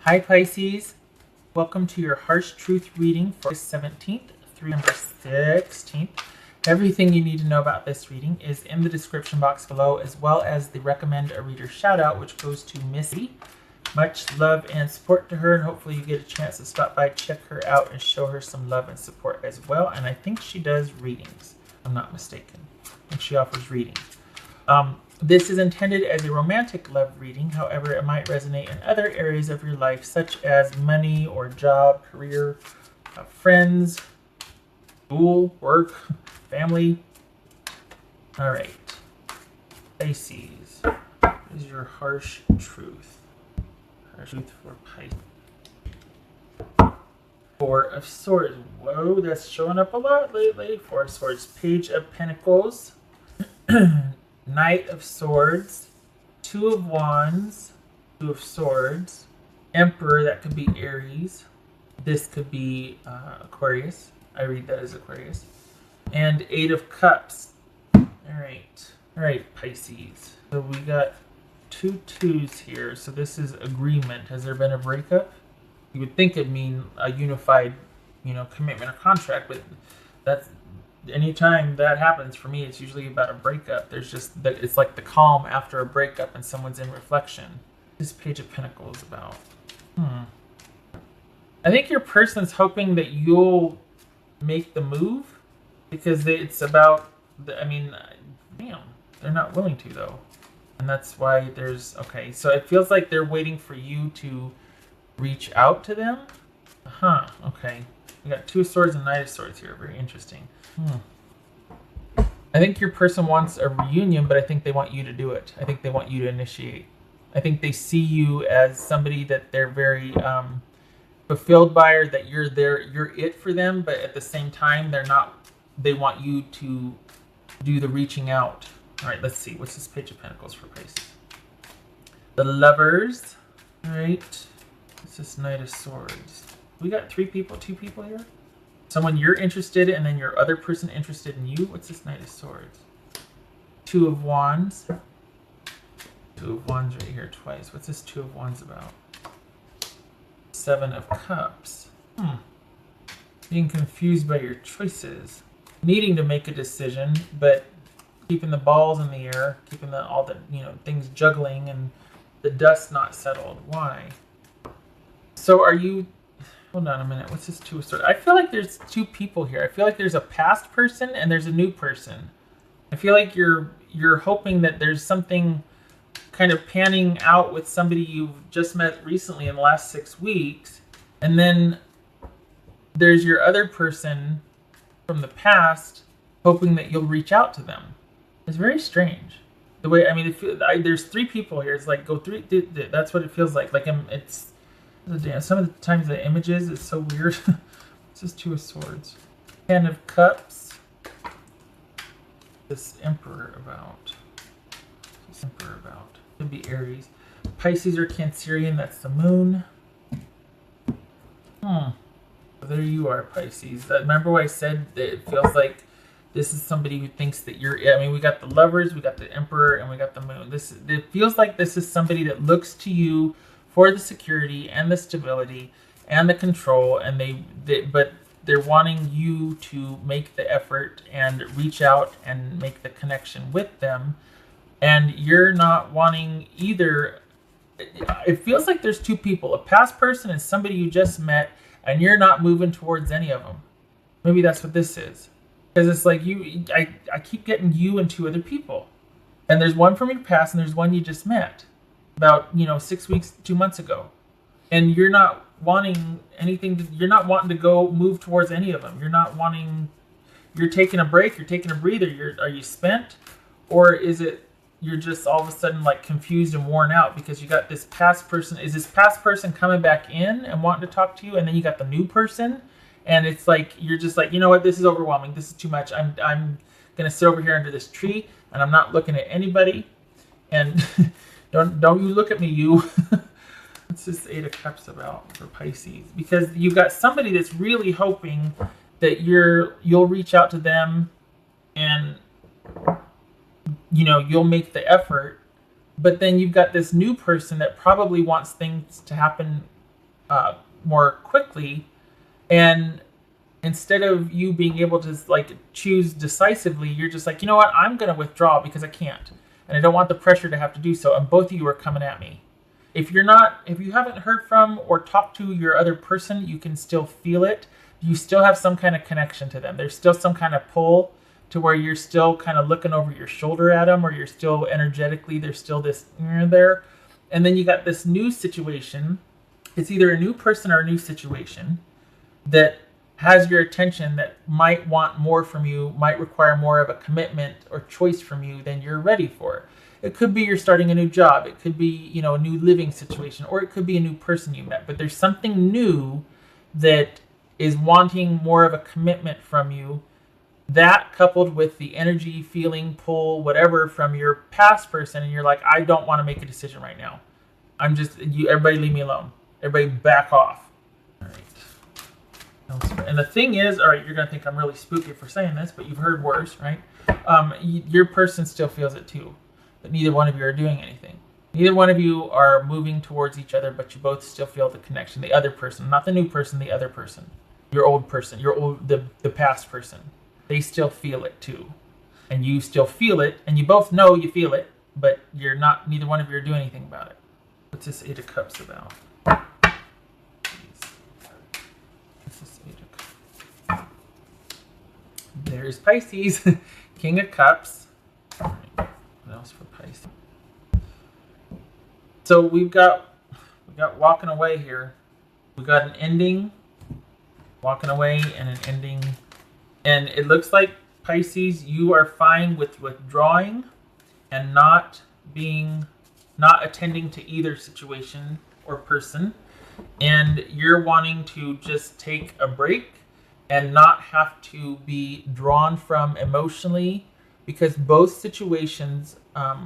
Hi Pisces, welcome to your harsh truth reading for August 17th through November 16th. Everything you need to know about this reading is in the description box below, as well as the recommend a reader shout out, which goes to Missy. Much love and support to her, and hopefully you get a chance to stop by, check her out, and show her some love and support as well. And I think she does readings, if I'm not mistaken. I think she offers readings. This is intended as a romantic love reading. However, it might resonate in other areas of your life, such as money or job, career, friends, school, work, family. All right. Pisces. What is your harsh truth? Harsh truth for Pisces. Four of Swords. Whoa, that's showing up a lot lately. Four of Swords. Page of Pentacles. Knight of Swords, Two of Wands, Two of Swords, Emperor, that could be Aries. This could be Aquarius. I read that as Aquarius. And Eight of Cups. All right, Pisces. So we got two twos here. So this is agreement. Has there been a breakup? You would think it'd mean a unified, commitment or contract, but that's anytime that happens for me, it's usually about a breakup. It's like the calm after a breakup and someone's in reflection. This Page of Pentacles about. I think your person's hoping that you'll make the move because it's about. Damn, they're not willing to though, and that's why there's okay. So it feels like they're waiting for you to reach out to them. Okay. We got Two of Swords and Knight of Swords here. Very interesting. I think your person wants a reunion, but I think they want you to do it. I think they want you to initiate. I think they see you as somebody that they're very fulfilled by, or that you're it for them, but at the same time, they want you to do the reaching out. All right, let's see. What's this Page of Pentacles for Pisces? The Lovers. All right. What's this Knight of Swords? We got two people here. Someone you're interested in, and then your other person interested in you. What's this Knight of Swords? Two of Wands. Two of Wands right here twice. What's this Two of Wands about? Seven of Cups. Being confused by your choices. Needing to make a decision, but keeping the balls in the air, keeping all the things juggling, and the dust not settled. Why? So are you... Hold on a minute. What's this Two of Swords? I feel like there's two people here. I feel like there's a past person and there's a new person. I feel like you're hoping that there's something kind of panning out with somebody you've just met recently in the last 6 weeks. And then there's your other person from the past hoping that you'll reach out to them. It's very strange. The way, there's three people here. It's like, go three. That's what it feels like. Some of the times the images is so weird. It's just Two of Swords. Ten of Cups. This Emperor about. Could be Aries. Pisces or Cancerian, that's the Moon. There you are, Pisces. Remember what I said? That it feels like this is somebody who thinks that you're... we got the Lovers, we but the Emperor, and we got the Moon. It feels like this is somebody that looks to you for the security and the stability and the control, and but they're wanting you to make the effort and reach out and make the connection with them, and you're not wanting either. It feels like there's two people, a past person and somebody you just met, and you're not moving towards any of them. Maybe that's what this is, because it's like I keep getting you and two other people, and there's one from your past and there's one you just met about 6 weeks, 2 months ago, and you're not wanting anything. You're not wanting to go move towards any of them. You're not wanting. You're taking a break. You're taking a breather. Are you spent, or is it you're just all of a sudden like confused and worn out because you got this past person? Is this past person coming back in and wanting to talk to you, and then you got the new person, and it's like you're just like, you know what, this is overwhelming. This is too much. I'm gonna sit over here under this tree, and I'm not looking at anybody, and. Don't you look at me, you. What's this Eight of Cups about for Pisces? Because you've got somebody that's really hoping that you'll reach out to them, and you'll make the effort, But then you've got this new person that probably wants things to happen more quickly. And instead of you being able to like choose decisively, you're just like, you know what, I'm going to withdraw because I can't. And I don't want the pressure to have to do so. And both of you are coming at me. If you haven't heard from or talked to your other person, you can still feel it. You still have some kind of connection to them. There's still some kind of pull to where you're still kind of looking over your shoulder at them, or you're still energetically, there's still this there. And then you got this new situation. It's either a new person or a new situation that has your attention, that might want more from you, might require more of a commitment or choice from you than you're ready for. It could be you're starting a new job. It could be, a new living situation, or it could be a new person you met. But there's something new that is wanting more of a commitment from you. That coupled with the energy, feeling, pull, whatever from your past person, and you're like, I don't want to make a decision right now. Everybody leave me alone. Everybody back off. All right. And the thing is, all right, you're going to think I'm really spooky for saying this, but you've heard worse, right? Your person still feels it too, but neither one of you are doing anything. Neither one of you are moving towards each other, but you both still feel the connection. The other person, not the new person, the other person. Your old person, the past person. They still feel it too. And you still feel it, and you both know you feel it, but neither one of you are doing anything about it. What's this Eight of Cups about? There's Pisces, King of Cups. All right, what else for Pisces? So we got walking away here. We got an ending, walking away, and an ending. And it looks like, Pisces, you are fine with withdrawing and not attending to either situation or person. And you're wanting to just take a break and not have to be drawn from emotionally, because both situations,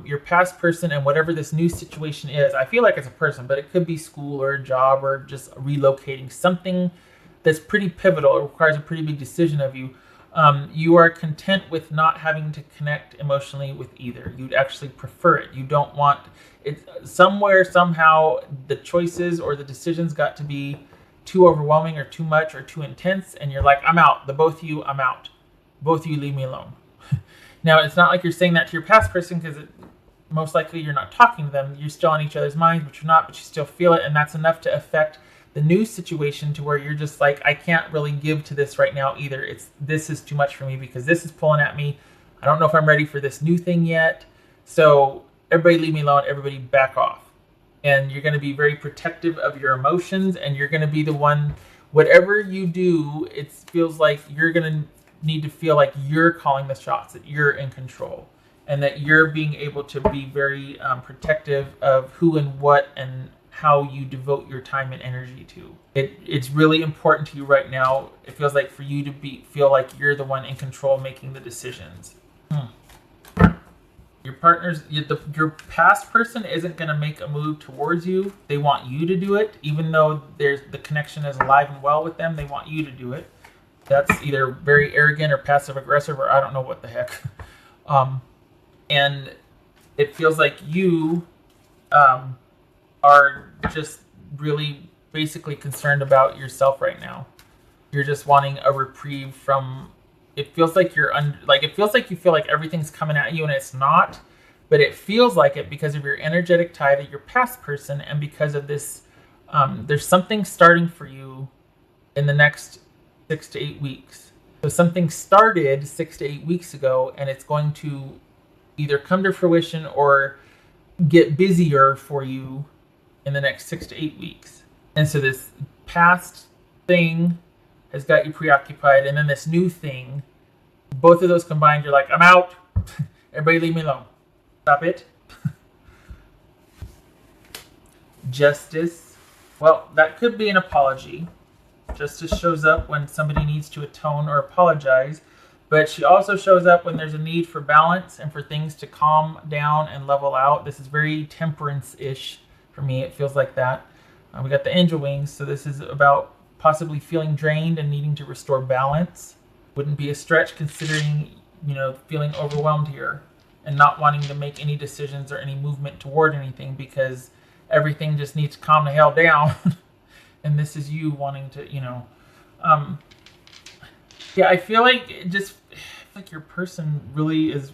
your past person and whatever this new situation is, I feel like it's a person, but it could be school or a job or just relocating, something that's pretty pivotal. It requires a pretty big decision of you. You are content with not having to connect emotionally with either. You'd actually prefer it. You don't want it somewhere, somehow, the choices or the decisions got to be too overwhelming or too much or too intense, and you're like, I'm out. The both of you, I'm out. Both of you, leave me alone. Now, it's not like you're saying that to your past person, because most likely you're not talking to them. You're still on each other's minds, but you're not, but you still feel it, and that's enough to affect the new situation to where you're just like, I can't really give to this right now either. This is too much for me because this is pulling at me. I don't know if I'm ready for this new thing yet. So everybody leave me alone. Everybody back off. And you're going to be very protective of your emotions, and you're going to be the one, whatever you do, it feels like you're going to need to feel like you're calling the shots, that you're in control, and that you're being able to be very protective of who and what and how you devote your time and energy to. It's really important to you right now. It feels like for you to feel like you're the one in control making the decisions. Your past person isn't going to make a move towards you. They want you to do it, even though the connection is alive and well with them. They want you to do it. That's either very arrogant or passive aggressive, or I don't know what the heck. And it feels like you are just really basically concerned about yourself right now. You're just wanting a reprieve from. It feels like it feels like you feel like everything's coming at you, and it's not. But it feels like it because of your energetic tie to your past person, and because of this, there's something starting for you in the next 6 to 8 weeks. So something started 6 to 8 weeks ago, and it's going to either come to fruition or get busier for you in the next 6 to 8 weeks. And so this past thing has got you preoccupied, and then this new thing, both of those combined, you're like, I'm out. Everybody leave me alone. Stop it. Justice. Well, that could be an apology. Justice shows up when somebody needs to atone or apologize, but she also shows up when there's a need for balance and for things to calm down and level out. This is very temperance-ish for me. It feels like that. We got the angel wings, so this is about possibly feeling drained and needing to restore balance. Wouldn't be a stretch considering, feeling overwhelmed here and not wanting to make any decisions or any movement toward anything because everything just needs to calm the hell down. and this is you wanting to, yeah, I feel like like your person really is,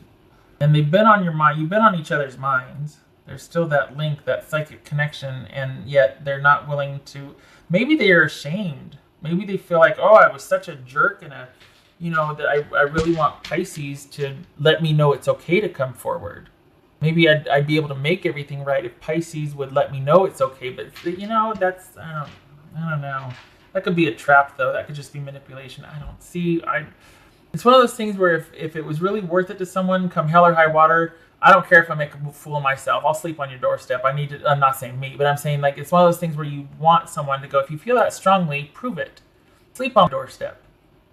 and they've been on your mind. You've been on each other's minds. There's still that link, that psychic connection, and yet they're not willing to. Maybe they are ashamed. Maybe they feel like, oh, I was such a jerk and that I really want Pisces to let me know it's okay to come forward. Maybe I'd be able to make everything right if Pisces would let me know it's okay. But that's I don't know. That could be a trap though. That could just be manipulation. I don't see. It's one of those things where if it was really worth it to someone, come hell or high water, I don't care if I make a fool of myself. I'll sleep on your doorstep. I'm not saying me, but I'm saying like it's one of those things where you want someone to go, if you feel that strongly, prove it. Sleep on the doorstep.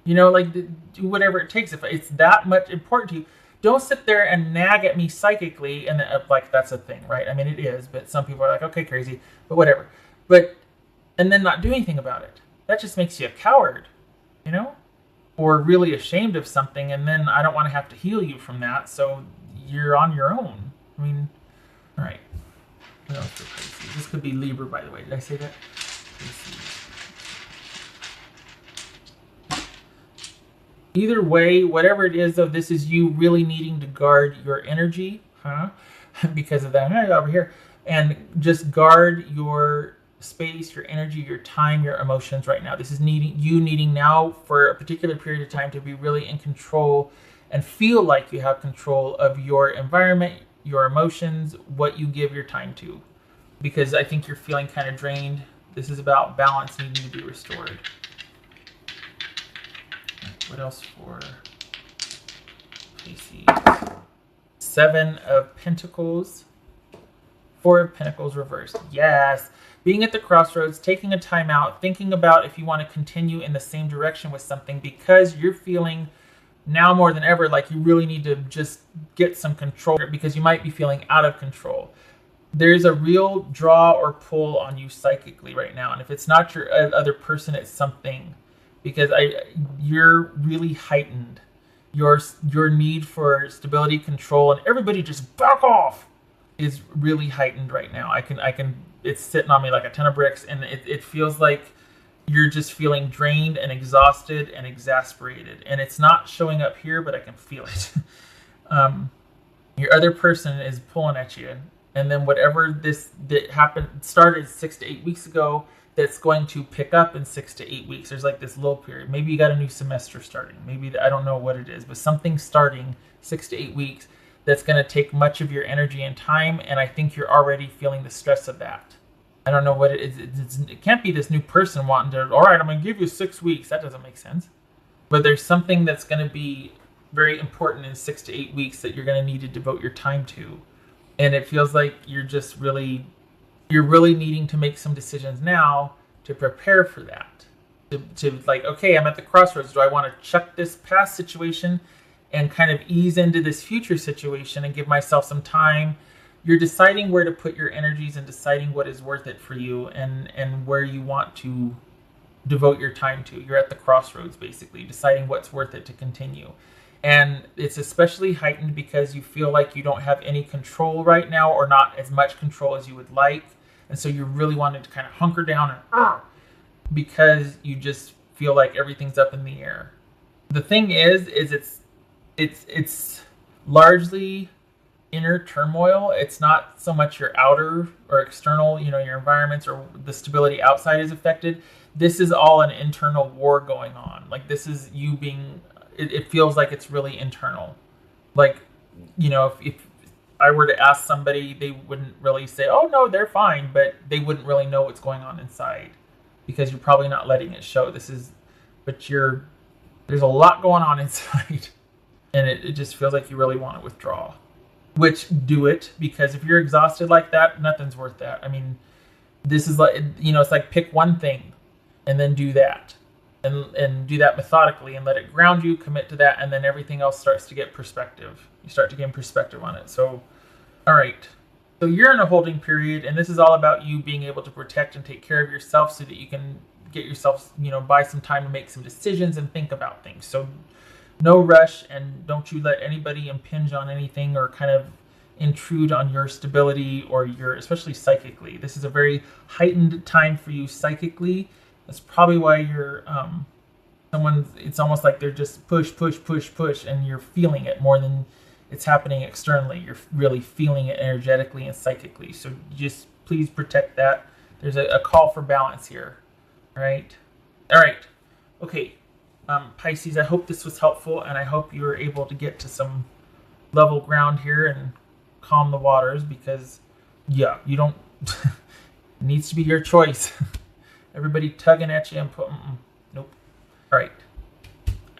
Like do whatever it takes. If it's that much important to you, don't sit there and nag at me psychically and like that's a thing, right? I mean, it is, but some people are like, okay, crazy, but whatever. And then not do anything about it. That just makes you a coward, or really ashamed of something, and then I don't want to have to heal you from that, so you're on your own. I mean, all right. What else for Pisces? This could be Libra, by the way. Did I say that? Either way, whatever it is, though, this is you really needing to guard your energy, because of that over here, and just guard your space, your energy, your time, your emotions right now. This is needing now for a particular period of time to be really in control and feel like you have control of your environment, your emotions, what you give your time to. Because I think you're feeling kind of drained. This is about balance needing to be restored. What else for Pisces? 7 of Pentacles. 4 of Pentacles reversed. Yes. Being at the crossroads, taking a time out, thinking about if you want to continue in the same direction with something because you're feeling now more than ever like you really need to just get some control because you might be feeling out of control. There's a real draw or pull on you psychically right now. And if it's not your other person, it's something. Because you're really heightened. Your need for stability, control, and everybody just back off is really heightened right now. I can it's sitting on me like a ton of bricks, and it feels like you're just feeling drained and exhausted and exasperated. And it's not showing up here, but I can feel it. Your other person is pulling at you. And then whatever started 6 to 8 weeks ago, that's going to pick up in 6 to 8 weeks. There's like this little period. Maybe you got a new semester starting. Maybe, I don't know what it is, but something starting 6 to 8 weeks that's going to take much of your energy and time. And I think you're already feeling the stress of that. I don't know what it is. It can't be this new person wanting to, all right, I'm going to give you 6 weeks. That doesn't make sense. But there's something that's going to be very important in 6 to 8 weeks that you're going to need to devote your time to. And it feels like you're really needing to make some decisions now to prepare for that. To like, okay, I'm at the crossroads. Do I want to chuck this past situation and kind of ease into this future situation and give myself some time? You're deciding where to put your energies and deciding what is worth it for you and where you want to devote your time to. You're at the crossroads, basically, deciding what's worth it to continue. And it's especially heightened because you feel like you don't have any control right now, or not as much control as you would like. And so you really wanted to kind of hunker down and because you just feel like everything's up in the air. The thing is it's largely inner turmoil. It's not so much your outer or external, your environments or the stability outside is affected. This is all an internal war going on. Like this is you being, it feels like it's really internal. Like, if I were to ask somebody, they wouldn't really say, oh no, they're fine, but they wouldn't really know what's going on inside because you're probably not letting it show. There's a lot going on inside and it just feels like you really want to withdraw, which do it, because if you're exhausted like that, nothing's worth that. I mean, this is like, it's like pick one thing and then do that and do that methodically and let it ground you, commit to that. And then everything else starts to get perspective. You start to gain perspective on it. So, all right. So you're in a holding period, and this is all about you being able to protect and take care of yourself so that you can get yourself, buy some time to make some decisions and think about things. So no rush, and don't you let anybody impinge on anything or kind of intrude on your stability or your, especially psychically. This is a very heightened time for you psychically. That's probably why you're it's almost like they're just push, push, push, push, and you're feeling it more than it's happening externally. You're really feeling it energetically and psychically. So just please protect that. There's a call for balance here. All right. Okay. Pisces, I hope this was helpful, and I hope you were able to get to some level ground here and calm the waters, because yeah, you don't it needs to be your choice. Everybody tugging at you and nope. All right.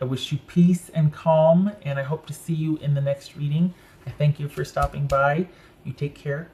I wish you peace and calm, and I hope to see you in the next reading. I thank you for stopping by. You take care.